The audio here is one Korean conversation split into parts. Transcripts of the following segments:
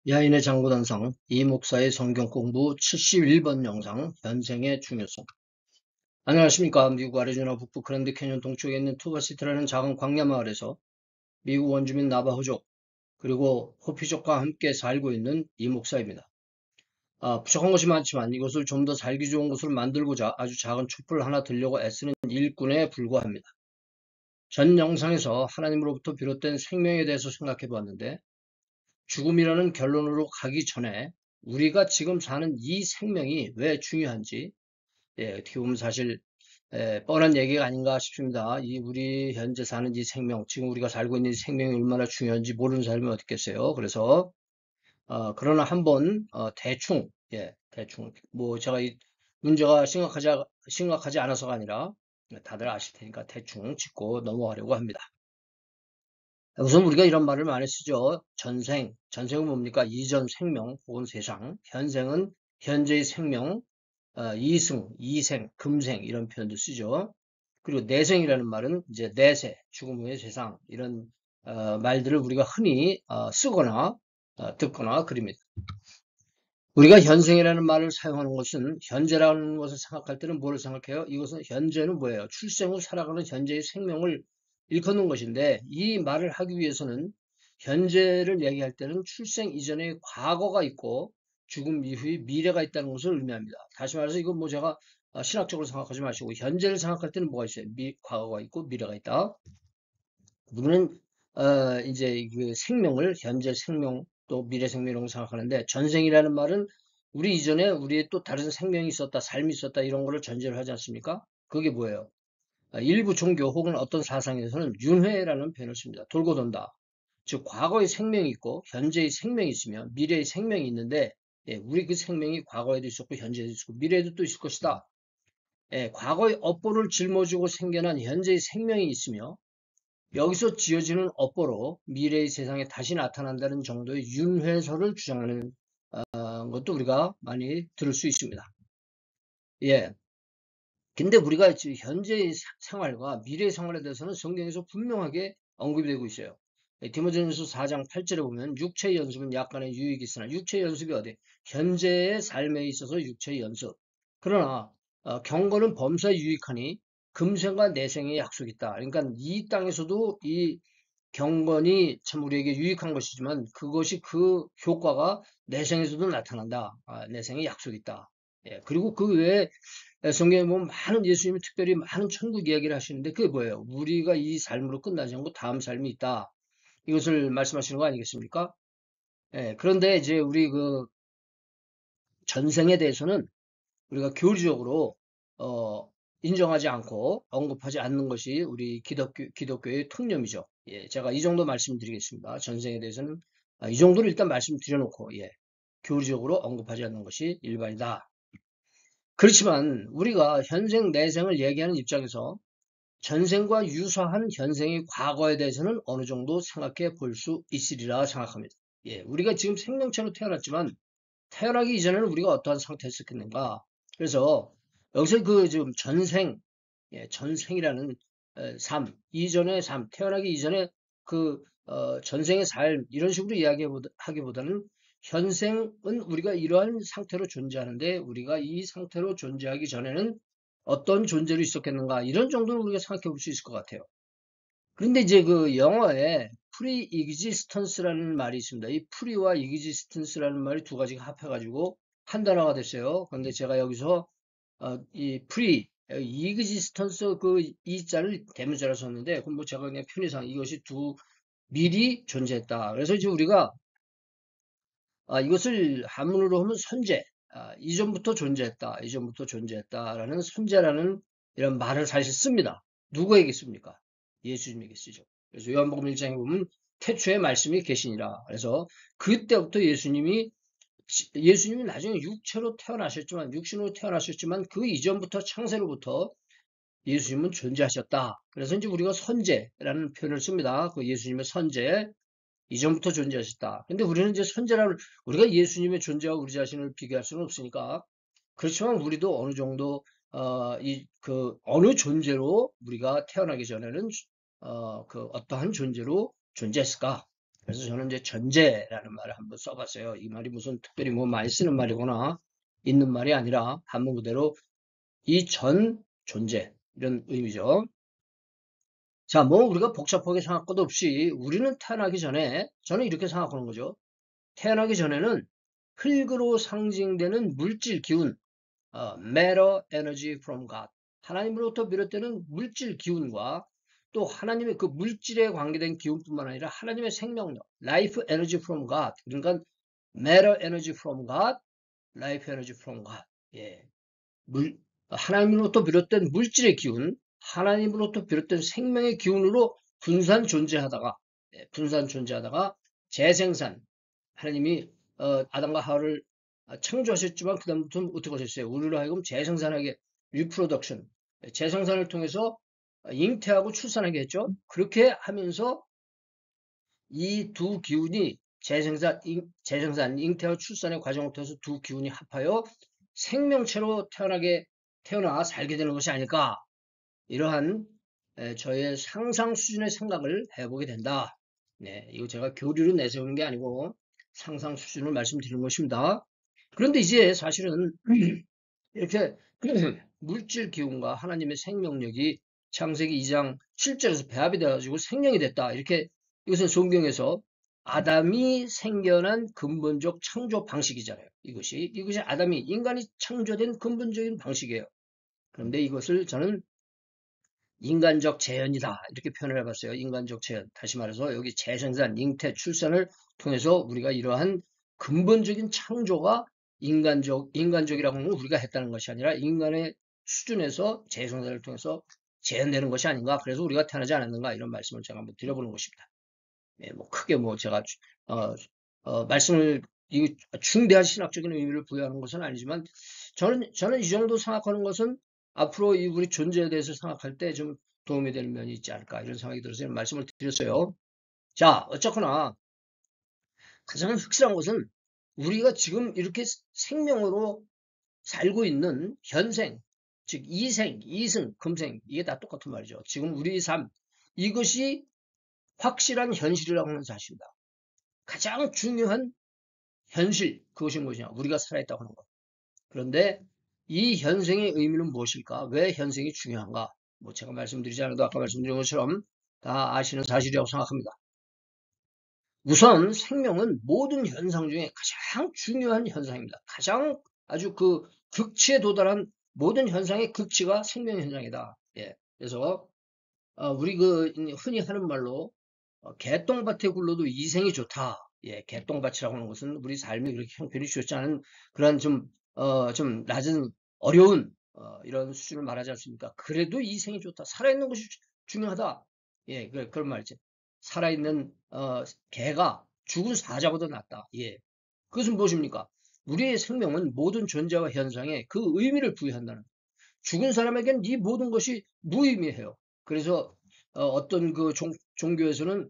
야인의 장구단상 이 목사의 성경 공부 71번 영상 현생의 중요성. 안녕하십니까. 미국 아리조나 북부 그랜드 캐년 동쪽에 있는 투바시티라는 작은 광야 마을에서 미국 원주민 나바호족 그리고 호피족과 함께 살고 있는 이 목사입니다. 부족한 것이 많지만 이것을 좀 더 살기 좋은 곳을 만들고자 아주 작은 촛불 하나 들려고 애쓰는 일꾼에 불과합니다. 전 영상에서 하나님으로부터 비롯된 생명에 대해서 생각해 보았는데 죽음이라는 결론으로 가기 전에 우리가 지금 사는 이 생명이 왜 중요한지, 어떻게 보면 사실 뻔한 얘기가 아닌가 싶습니다. 우리 현재 사는 이 생명, 지금 우리가 살고 있는 이 생명이 얼마나 중요한지 모르는 사람이 어떻겠어요. 그래서 그러나 한번 대충 뭐 제가 이 문제가 심각하지 않아서가 아니라 다들 아실 테니까 대충 짚고 넘어가려고 합니다. 우선 우리가 이런 말을 많이 쓰죠. 전생은 뭡니까? 이전 생명 혹은 세상. 현생은 현재의 생명, 이생, 금생 이런 표현도 쓰죠. 그리고 내생이라는 말은 이제 내세, 죽음 후의 세상 이런 말들을 우리가 흔히 쓰거나 듣거나 그립니다. 우리가 현생이라는 말을 사용하는 것은 현재라는 것을 생각할 때는 뭐를 생각해요? 이것은 현재는 뭐예요? 출생 후 살아가는 현재의 생명을 일컫는 것인데 이 말을 하기 위해서는 현재를 얘기할 때는 출생 이전의 과거가 있고 죽음 이후의 미래가 있다는 것을 의미합니다. 다시 말해서 이건 뭐 제가 신학적으로 생각하지 마시고 현재를 생각할 때는 뭐가 있어요? 과거가 있고 미래가 있다. 우리는 이제 그 생명을 현재 생명 또 미래 생명이라고 생각하는데 전생이라는 말은 우리 이전에 우리의 또 다른 생명이 있었다, 삶이 있었다 이런 거를 전제를 하지 않습니까? 그게 뭐예요? 일부 종교 혹은 어떤 사상에서는 윤회라는 표현을 씁니다. 돌고 돈다. 즉 과거의 생명이 있고 현재의 생명이 있으면 미래의 생명이 있는데 우리 그 생명이 과거에도 있었고 현재에도 있었고 미래에도 또 있을 것이다. 과거의 업보를 짊어지고 생겨난 현재의 생명이 있으며 여기서 지어지는 업보로 미래의 세상에 다시 나타난다는 정도의 윤회설을 주장하는 것도 우리가 많이 들을 수 있습니다. 예. 근데 우리가 현재의 생활과 미래의 생활에 대해서는 성경에서 분명하게 언급이 되고 있어요. 디모데전서 4장 8절에 보면 육체의 연습은 약간의 유익이 있으나 육체의 연습이 어디? 현재의 삶에 있어서 육체의 연습. 그러나 경건은 범사에 유익하니 금생과 내생의 약속이 있다. 그러니까 이 땅에서도 이 경건이 참 우리에게 유익한 것이지만 그것이 그 효과가 내생에서도 나타난다. 내생에 약속이 있다. 그리고 그 외에 성경에 보면 많은 예수님이 특별히 많은 천국 이야기를 하시는데 그게 뭐예요? 우리가 이 삶으로 끝나지 않고 다음 삶이 있다. 이것을 말씀하시는 거 아니겠습니까? 그런데 이제 우리 그 전생에 대해서는 우리가 교리적으로 인정하지 않고 언급하지 않는 것이 우리 기독교의 통념이죠. 제가 이 정도 말씀드리겠습니다. 전생에 대해서는 이 정도를 일단 말씀드려놓고 교리적으로 언급하지 않는 것이 일반이다. 그렇지만 우리가 현생, 내생을 얘기하는 입장에서 전생과 유사한 현생의 과거에 대해서는 어느 정도 생각해 볼 수 있으리라 생각합니다. 우리가 지금 생명체로 태어났지만 태어나기 이전에는 우리가 어떠한 상태였었겠는가? 그래서 여기서 그 지금 전생이라는 삶, 이전의 삶, 태어나기 이전에 그 전생의 삶 이런 식으로 이야기하기보다는 현생은 우리가 이러한 상태로 존재하는데 우리가 이 상태로 존재하기 전에는 어떤 존재로 있었겠는가 이런 정도는 우리가 생각해 볼 수 있을 것 같아요. 그런데 이제 그 영어에 pre-existence라는 말이 있습니다. 이 pre와 existence라는 말이 두 가지가 합해가지고 한 단어가 됐어요. 그런데 제가 여기서 이 existence 그 이자를 대문자로 썼는데 그럼 뭐 제가 그냥 편의상 이것이 미리 존재했다. 그래서 이제 우리가 이것을 한문으로 하면 선제, 이전부터 존재했다라는 선제라는 이런 말을 사실 씁니다. 누구에게 씁니까? 예수님에게 쓰죠. 그래서 요한복음 1장에 보면 태초에 말씀이 계시니라. 그래서 그때부터 예수님이 나중에 육신으로 태어나셨지만 그 이전부터 창세로부터 예수님은 존재하셨다. 그래서 이제 우리가 선제라는 표현을 씁니다. 그 예수님의 선제, 이전부터 존재하셨다. 근데 우리는 이제 우리가 예수님의 존재와 우리 자신을 비교할 수는 없으니까. 그렇지만 우리도 어느 정도, 어느 존재로 우리가 태어나기 전에는, 어떠한 존재로 존재했을까? 그래서 저는 이제 전제라는 말을 한번 써봤어요. 이 말이 무슨 특별히 뭐 많이 쓰는 말이거나 있는 말이 아니라 한문 그대로 이 전 존재 이런 의미죠. 자, 뭐 우리가 복잡하게 생각할 것도 없이 우리는 태어나기 전에 저는 이렇게 생각하는 거죠. 태어나기 전에는 흙으로 상징되는 물질 기운, matter energy from God. 하나님으로부터 비롯되는 물질 기운과 또 하나님의 그 물질에 관계된 기운뿐만 아니라 하나님의 생명력, life energy from God. 그러니까 matter energy from God, life energy from God. 예. 하나님으로부터 비롯된 물질의 기운, 하나님으로부터 비롯된 생명의 기운으로 분산 존재하다가, 분산 존재하다가 재생산, 하나님이 아담과 하와를 창조하셨지만 그 다음부터는 어떻게 하셨어요? 우리로 하여금 재생산하게, 리프로덕션, 재생산을 통해서 잉태하고 출산하게 했죠. 그렇게 하면서 이 두 기운이 재생산, 잉태와 출산의 과정을 통해서 두 기운이 합하여 생명체로 태어나 살게 되는 것이 아닐까. 이러한 저의 상상 수준의 생각을 해보게 된다. 네, 이거 제가 교리로 내세우는 게 아니고 상상 수준을 말씀드리는 것입니다. 그런데 이제 사실은 이렇게 물질 기운과 하나님의 생명력이 창세기 2장 7절에서 배합이 되어가지고 생명이 됐다. 이렇게 이것은 성경에서 아담이 생겨난 근본적 창조 방식이잖아요. 이것이 아담이 인간이 창조된 근본적인 방식이에요. 그런데 이것을 저는 인간적 재현이다. 이렇게 표현을 해봤어요. 인간적 재현. 다시 말해서 여기 재생산, 잉태, 출산을 통해서 우리가 이러한 근본적인 창조가 인간적이라고 하는 건 우리가 했다는 것이 아니라 인간의 수준에서 재생산을 통해서 재현되는 것이 아닌가. 그래서 우리가 태어나지 않았는가. 이런 말씀을 제가 한번 드려보는 것입니다. 네, 뭐 크게 뭐 제가 말씀을 이 중대한 신학적인 의미를 부여하는 것은 아니지만 저는 이 정도 생각하는 것은 앞으로 이 우리 존재에 대해서 생각할 때 좀 도움이 될 면이 있지 않을까 이런 생각이 들어서 이런 말씀을 드렸어요. 자, 어쨌거나 가장 확실한 것은 우리가 지금 이렇게 생명으로 살고 있는 현생, 즉 이생, 이승, 금생 이게 다 똑같은 말이죠. 지금 우리의 삶 이것이 확실한 현실이라고 하는 사실이다. 가장 중요한 현실 그것이 무엇이냐? 우리가 살아있다고 하는 것. 그런데 이 현생의 의미는 무엇일까? 왜 현생이 중요한가? 뭐 제가 말씀드리지 않아도 아까 말씀드린 것처럼 다 아시는 사실이라고 생각합니다. 우선 생명은 모든 현상 중에 가장 중요한 현상입니다. 가장 아주 그 극치에 도달한 모든 현상의 극치가 생명 현상이다. 예. 그래서 우리 그 흔히 하는 말로 개똥밭에 굴러도 이생이 좋다. 예, 개똥밭이라고 하는 것은 우리 삶이 그렇게 형편이 좋지 않은 그런 좀 낮은 어려운 이런 수준을 말하지 않습니까? 그래도 이생이 좋다. 살아있는 것이 중요하다. 예, 그런 말이죠. 살아있는 개가 죽은 사자보다 낫다. 예, 그것은 무엇입니까? 우리의 생명은 모든 존재와 현상에 그 의미를 부여한다는 거예요. 죽은 사람에겐 이 모든 것이 무의미해요. 그래서 어떤 그 종교에서는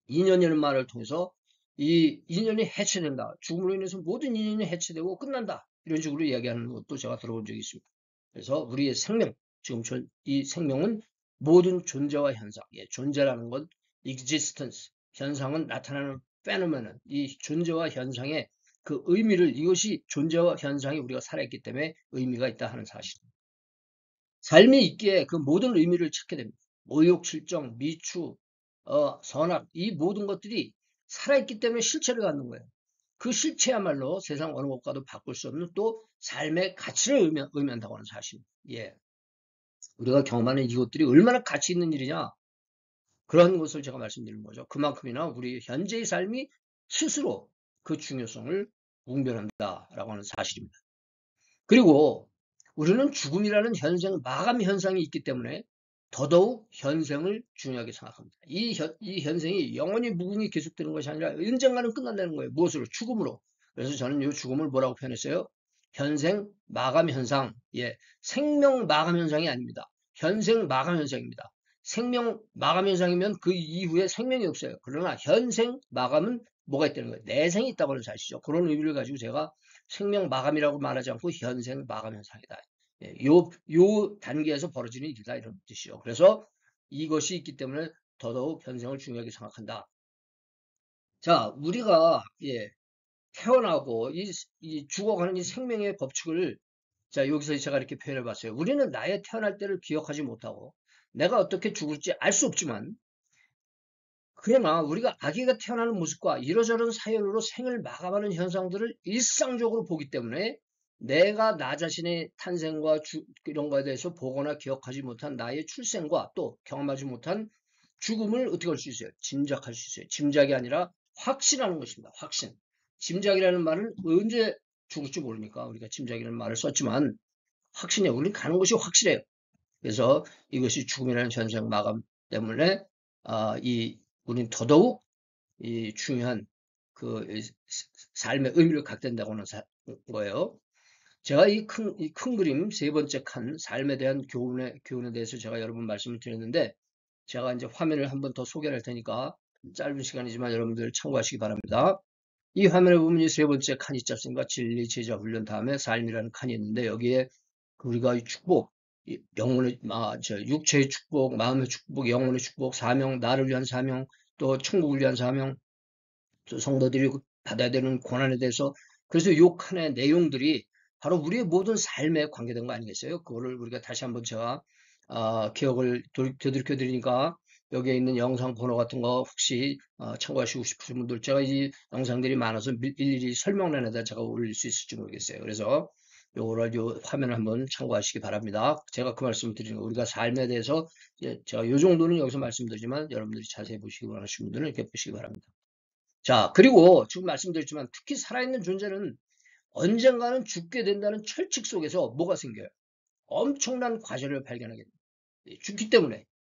인연이라는 말을 통해서 이 인연이 해체된다. 죽음으로 인해서 모든 인연이 해체되고 끝난다. 이런 식으로 이야기하는 것도 제가 들어본 적이 있습니다. 그래서 우리의 생명, 지금 이 생명은 모든 존재와 현상, 예, 존재라는 것, existence, 현상은 나타나는 phenomenon, 이 존재와 현상의 그 의미를 이것이 존재와 현상이 우리가 살아있기 때문에 의미가 있다 하는 사실입니다. 삶이 있기에 그 모든 의미를 찾게 됩니다. 모욕, 실정, 미추, 선악, 이 모든 것들이 살아있기 때문에 실체를 갖는 거예요. 그 실체야말로 세상 어느 것과도 바꿀 수 없는 또 삶의 가치를 의미한다고 하는 사실입니다. 예. 우리가 경험하는 이것들이 얼마나 가치 있는 일이냐. 그런 것을 제가 말씀드리는 거죠. 그만큼이나 우리 현재의 삶이 스스로 그 중요성을 웅변한다라고 하는 사실입니다. 그리고 우리는 죽음이라는 현생, 마감 현상이 있기 때문에 더더욱 현생을 중요하게 생각합니다. 이 현생이 영원히 무궁히 계속되는 것이 아니라 언젠가는 끝난다는 거예요. 무엇으로? 죽음으로. 그래서 저는 이 죽음을 뭐라고 표현했어요? 현생 마감 현상. 예, 생명 마감 현상이 아닙니다. 현생 마감 현상입니다. 생명 마감 현상이면 그 이후에 생명이 없어요. 그러나 현생 마감은 뭐가 있다는 거예요? 내생이 있다고 하는 사실이죠. 그런 의미를 가지고 제가 생명 마감이라고 말하지 않고 현생 마감 현상이다. 예, 요 단계에서 벌어지는 일이다 이런 뜻이죠. 그래서 이것이 있기 때문에 더더욱 현생을 중요하게 생각한다. 자, 우리가 태어나고 이 죽어가는 이 생명의 법칙을 자, 여기서 제가 이렇게 표현해 봤어요. 우리는 나의 태어날 때를 기억하지 못하고 내가 어떻게 죽을지 알 수 없지만 그러나 우리가 아기가 태어나는 모습과 이러저런 사연으로 생을 마감하는 현상들을 일상적으로 보기 때문에 내가 나 자신의 탄생과 이런 거에 대해서 보거나 기억하지 못한 나의 출생과 또 경험하지 못한 죽음을 어떻게 할 수 있어요? 짐작할 수 있어요. 짐작이 아니라 확신하는 것입니다. 확신. 짐작이라는 말은 언제 죽을지 모르니까 우리가 짐작이라는 말을 썼지만 확신해요. 우리는 가는 것이 확실해요. 그래서 이것이 죽음이라는 현상 마감 때문에 우리는 더더욱 이 중요한 그 삶의 의미를 갖게 된다고 하는 거예요. 제가 이 큰 그림 세 번째 칸 삶에 대한 교훈에 대해서 제가 여러 번 말씀을 드렸는데 제가 이제 화면을 한번 더 소개할 테니까 짧은 시간이지만 여러분들 참고하시기 바랍니다. 이 화면에 보면 이 세 번째 칸이 있지 않습니까? 진리, 제자, 훈련 다음에 삶이라는 칸이 있는데 여기에 우리가 이 축복, 영혼의, 육체의 축복, 마음의 축복, 영혼의 축복, 사명, 나를 위한 사명, 또 천국을 위한 사명, 또 성도들이 받아야 되는 고난에 대해서 그래서 요 칸의 내용들이 바로 우리의 모든 삶에 관계된 거 아니겠어요? 그거를 우리가 다시 한번 제가 기억을 되돌려 드리니까 여기에 있는 영상 번호 같은 거 혹시 참고하시고 싶으신 분들 제가 이 영상들이 많아서 일일이 설명란에다 제가 올릴 수 있을지 모르겠어요. 그래서 요거를 요 화면을 한번 참고하시기 바랍니다. 제가 그 말씀 드리는 거 우리가 삶에 대해서 제가 요 정도는 여기서 말씀드리지만 여러분들이 자세히 보시기 원하시는 분들은 이렇게 보시기 바랍니다. 자, 그리고 지금 말씀드렸지만 특히 살아있는 존재는 언젠가는 죽게 된다는 철칙 속에서 뭐가 생겨요? 엄청난 과제를 발견하게 됩니다.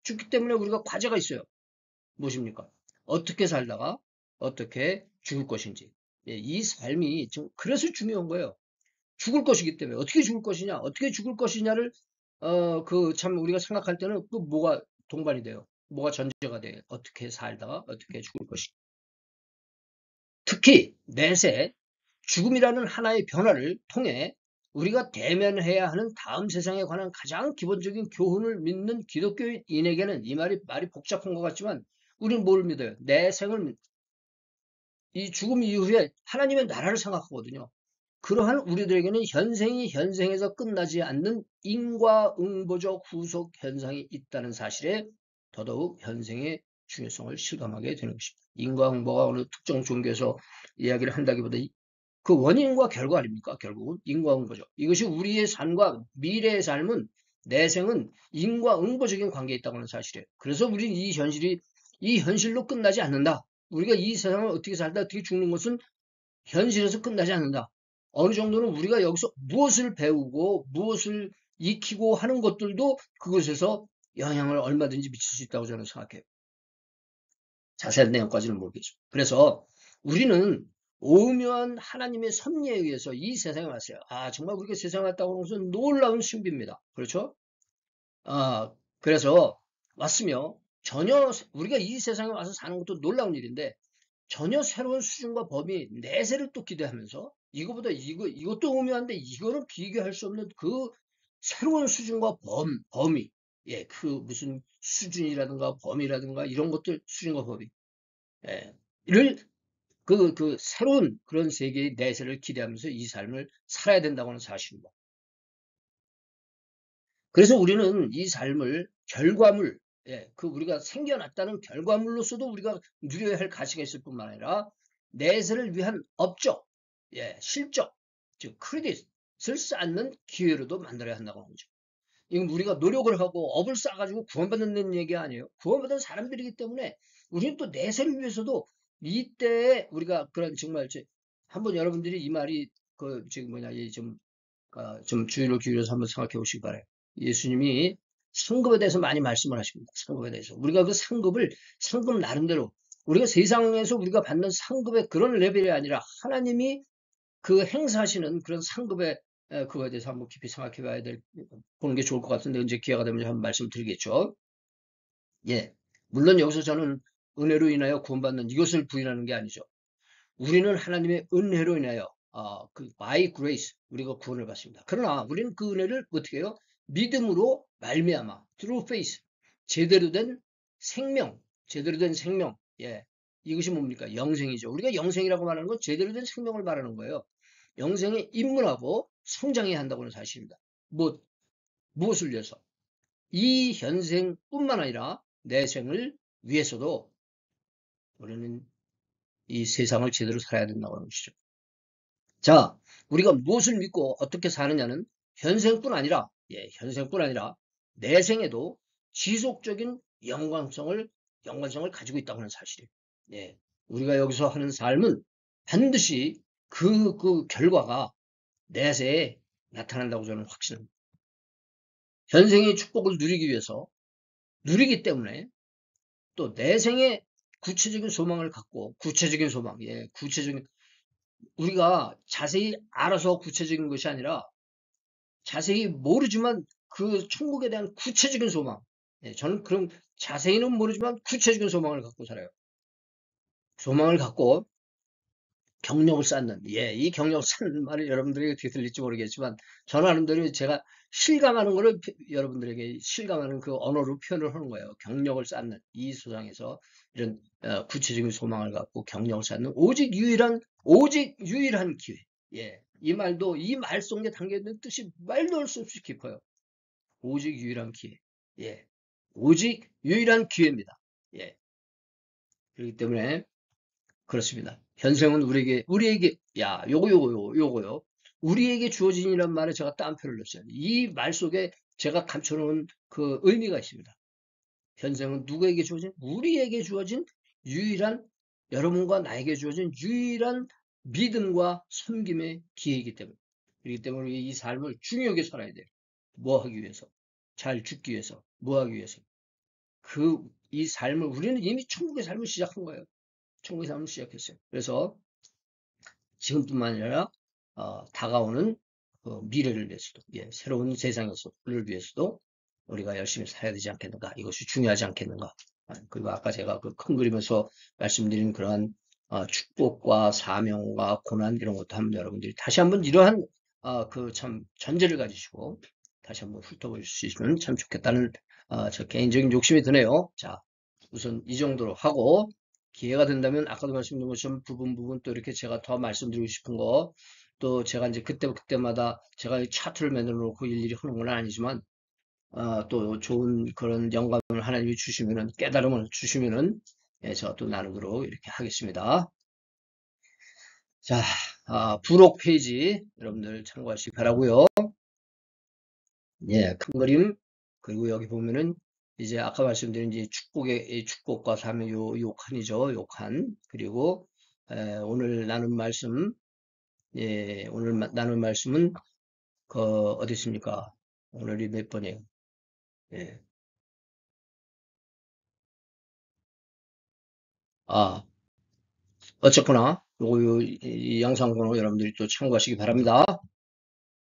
죽기 때문에 우리가 과제가 있어요. 무엇입니까? 어떻게 살다가 어떻게 죽을 것인지. 이 삶이 지금 그래서 중요한 거예요. 죽을 것이기 때문에 어떻게 죽을 것이냐, 어떻게 죽을 것이냐를 참 우리가 생각할 때는 그 뭐가 동반이 돼요. 뭐가 전제가 돼요. 어떻게 살다가 어떻게 죽을 것이냐. 특히 내세 죽음이라는 하나의 변화를 통해 우리가 대면해야 하는 다음 세상에 관한 가장 기본적인 교훈을 믿는 기독교인에게는 이 말이 복잡한 것 같지만 우리는 뭘 믿어요? 내 생을 이 죽음 이후에 하나님의 나라를 생각하거든요. 그러한 우리들에게는 현생이 현생에서 끝나지 않는 인과응보적 후속 현상이 있다는 사실에 더더욱 현생의 중요성을 실감하게 되는 것입니다. 인과응보가 어느 특정 종교에서 이야기를 한다기보다 그 원인과 결과 아닙니까? 결국은 인과응보죠. 이것이 우리의 삶과 미래의 삶은 내생은 인과응보적인 관계에 있다고 하는 사실이에요. 그래서 우리는 이 현실로 끝나지 않는다. 우리가 이 세상을 어떻게 살다 어떻게 죽는 것은 현실에서 끝나지 않는다. 어느 정도는 우리가 여기서 무엇을 배우고 무엇을 익히고 하는 것들도 그것에서 영향을 얼마든지 미칠 수 있다고 저는 생각해요. 자세한 내용까지는 모르겠죠. 그래서 우리는 오묘한 하나님의 섭리에 의해서 이 세상에 왔어요. 정말 우리가 세상에 왔다고 하는 것은 놀라운 신비입니다. 그렇죠? 그래서 왔으며 전혀 우리가 이 세상에 와서 사는 것도 놀라운 일인데 전혀 새로운 수준과 범위, 내세를 또 기대하면서 이것도 오묘한데 이거는 비교할 수 없는 그 새로운 수준과 범위, 그 무슨 수준이라든가 범위라든가 이런 것들 수준과 범위, 예, 를 그 새로운 그런 세계의 내세를 기대하면서 이 삶을 살아야 된다고 하는 사실입니다. 그래서 우리는 이 삶을 결과물, 그 우리가 생겨났다는 결과물로서도 우리가 누려야 할 가치가 있을 뿐만 아니라 내세를 위한 업적, 실적, 즉 크레딧을 쌓는 기회로도 만들어야 한다고 하는 거죠. 이건 우리가 노력을 하고 업을 쌓아가지고 구원받는 얘기가 아니에요. 구원받은 사람들이기 때문에 우리는 또 내세를 위해서도 이때에 우리가 그런 정말 한번 여러분들이 이 말이 그 지금 뭐냐 좀 주의를 기울여서 한번 생각해 보시기 바라요. 예수님이 상급에 대해서 많이 말씀을 하십니다. 상급에 대해서. 우리가 그 상급 나름대로, 우리가 세상에서 우리가 받는 상급의 그런 레벨이 아니라 하나님이 그 행사하시는 그런 상급의 그거에 대해서 한번 깊이 생각해 봐야 보는 게 좋을 것 같은데, 이제 기회가 되면 한번 말씀드리겠죠. 예. 물론 여기서 저는 은혜로 인하여 구원받는 이것을 부인하는 게 아니죠. 우리는 하나님의 은혜로 인하여 by grace 우리가 구원을 받습니다. 그러나 우리는 그 은혜를 어떻게 해요? 믿음으로 말미암아 through faith 제대로 된 생명, 예, 이것이 뭡니까? 영생이죠. 우리가 영생이라고 말하는 건 제대로 된 생명을 말하는 거예요. 영생에 입문하고 성장해야 한다고 하는 사실입니다. 무엇을 위해서? 이 현생뿐만 아니라 내생을 위해서도 우리는 이 세상을 제대로 살아야 된다고 하는 것이죠. 자, 우리가 무엇을 믿고 어떻게 사느냐는 현생뿐 아니라 내생에도 지속적인 연관성을 가지고 있다고 하는 사실이에요. 예, 우리가 여기서 하는 삶은 반드시 그 결과가 내세에 나타난다고 저는 확신합니다. 현생의 축복을 누리기 때문에 또 내생의 구체적인 소망을 갖고 구체적인 소망, 우리가 자세히 알아서 구체적인 것이 아니라 자세히 모르지만 그 천국에 대한 구체적인 소망. 저는 그런 자세히는 모르지만 구체적인 소망을 갖고 살아요. 소망을 갖고 경력을 쌓는, 이 경력을 쌓는 말을 여러분들에게 어떻게 들릴지 모르겠지만, 저는 나름대로 제가 실감하는 거를 여러분들에게 실감하는 그 언어로 표현을 하는 거예요. 경력을 쌓는, 이 세상에서 이런 구체적인 소망을 갖고 경력을 쌓는 오직 유일한 기회. 이 말도, 이 말 속에 담겨있는 뜻이 말도 할 수 없이 깊어요. 오직 유일한 기회. 오직 유일한 기회입니다. 그렇기 때문에, 그렇습니다. 현생은 우리에게, 요거요. 우리에게 주어진이란 말에 제가 따옴표를 넣었어요. 이 말 속에 제가 감춰놓은 그 의미가 있습니다. 현생은 누구에게 주어진? 우리에게 주어진 유일한, 여러분과 나에게 주어진 유일한 믿음과 섬김의 기회이기 때문에. 그렇기 때문에 이 삶을 중요하게 살아야 돼요. 뭐 하기 위해서? 잘 죽기 위해서. 뭐 하기 위해서? 이 삶을, 우리는 이미 천국의 삶을 시작한 거예요. 천국의 삶을 시작했어요. 그래서 지금뿐만 아니라 다가오는 미래를 위해서도, 새로운 세상을 위해서도 우리가 열심히 살아야 되지 않겠는가? 이것이 중요하지 않겠는가? 그리고 아까 제가 그 큰 그림에서 말씀드린 그러한 축복과 사명과 고난 이런 것도 한번 여러분들이 다시 한번 이러한 그 참 전제를 가지시고 다시 한번 훑어볼 수 있으면 참 좋겠다는 저 개인적인 욕심이 드네요. 자, 우선 이 정도로 하고 기회가 된다면 아까도 말씀드린 것처럼 부분 또 이렇게 제가 더 말씀드리고 싶은 거 또 제가 이제 그때마다 제가 차트를 만들어 놓고 일일이 하는 건 아니지만 또 좋은 그런 영감을 하나님이 주시면은 깨달음을 주시면은 제가 또 나누도록 이렇게 하겠습니다. 자, 부록 페이지 여러분들 참고하시기 바라고요. 큰 그림 그리고 여기 보면은 이제 아까 말씀드린 이제 축복과 사명 요 칸이죠. 요 칸. 그리고 오늘 나눈 말씀 오늘 나눈 말씀은 어디 있습니까? 오늘이 몇 번이에요? 어쨌거나 이 영상 번호 여러분들이 또 참고하시기 바랍니다.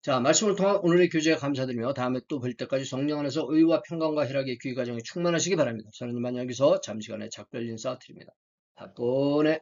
자, 말씀을 통한 오늘의 교제에 감사드리며 다음에 또 뵐 때까지 성령 안에서 의와 평강과 희락의 귀 가정이 충만하시기 바랍니다. 저는 이만 여기서 잠시간의 작별 인사 드립니다. 박근혜